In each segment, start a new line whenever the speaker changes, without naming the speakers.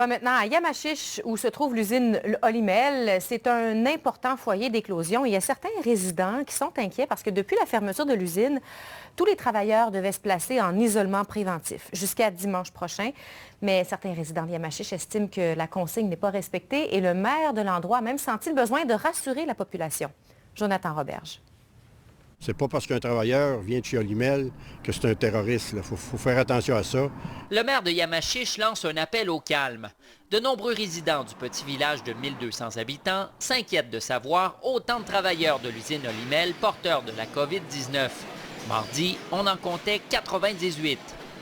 Maintenant, à Yamachiche, où se trouve l'usine Olimel, c'est un important foyer d'éclosion. Il y a certains résidents qui sont inquiets parce que depuis la fermeture de l'usine, tous les travailleurs devaient se placer en isolement préventif jusqu'à dimanche prochain. Mais certains résidents de Yamachiche estiment que la consigne n'est pas respectée et le maire de l'endroit a même senti le besoin de rassurer la population. Jonathan Roberge.
C'est pas parce qu'un travailleur vient de chez Olimel que c'est un terroriste. Il faut faire attention à ça.
Le maire de Yamachiche lance un appel au calme. De nombreux résidents du petit village de 1200 habitants s'inquiètent de savoir autant de travailleurs de l'usine Olimel porteurs de la COVID-19. Mardi, on en comptait 98.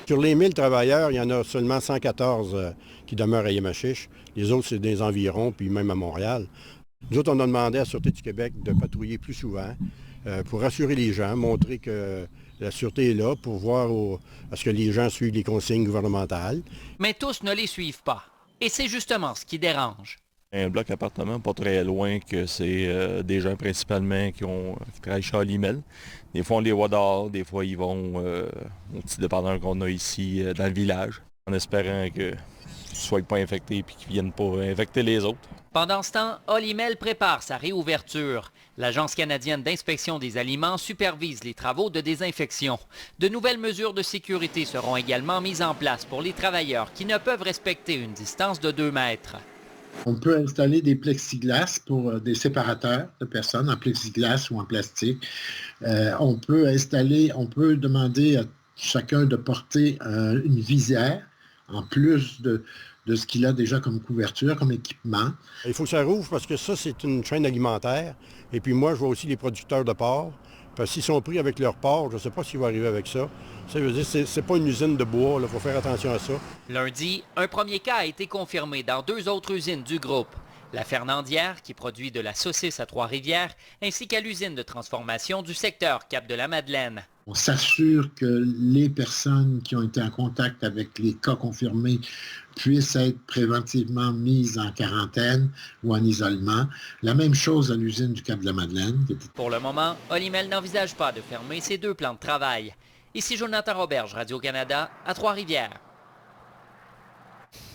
Sur les 1000 travailleurs, il y en a seulement 114 qui demeurent à Yamachiche. Les autres, c'est des environs, puis même à Montréal. Nous autres, on a demandé à la Sûreté du Québec de patrouiller plus souvent pour rassurer les gens, montrer que la Sûreté est là pour voir à ce que les gens suivent les consignes gouvernementales.
Mais tous ne les suivent pas. Et c'est justement ce qui dérange.
Un bloc appartement pas très loin que c'est des gens principalement qui travaillent chez Olimel. Des fois, on les voit dehors, des fois, ils vont au petit dépanneur qu'on a ici dans le village, en espérant qu'ils ne soient pas infectés et qu'ils ne viennent pas infecter les autres.
Pendant ce temps, Olimel prépare sa réouverture. L'Agence canadienne d'inspection des aliments supervise les travaux de désinfection. De nouvelles mesures de sécurité seront également mises en place pour les travailleurs qui ne peuvent respecter une distance de 2 mètres.
On peut installer des plexiglas pour des séparateurs de personnes en plexiglas ou en plastique. On peut demander à chacun de porter une visière en plus de ce qu'il a déjà comme couverture, comme équipement.
Il faut que ça rouvre parce que ça, c'est une chaîne alimentaire. Et puis moi, je vois aussi les producteurs de porc. Parce qu'ils sont pris avec leur porc, je ne sais pas s'ils vont arriver avec ça. Ça veut dire que c'est pas une usine de bois, il faut faire attention à ça.
Lundi, un premier cas a été confirmé dans 2 autres usines du groupe. La Fernandière, qui produit de la saucisse à Trois-Rivières, ainsi qu'à l'usine de transformation du secteur Cap-de-la-Madeleine.
On s'assure que les personnes qui ont été en contact avec les cas confirmés puissent être préventivement mises en quarantaine ou en isolement. La même chose à l'usine du Cap-de-la-Madeleine.
Pour le moment, Olimel n'envisage pas de fermer ses 2 plans de travail. Ici Jonathan Roberge, Radio-Canada, à Trois-Rivières.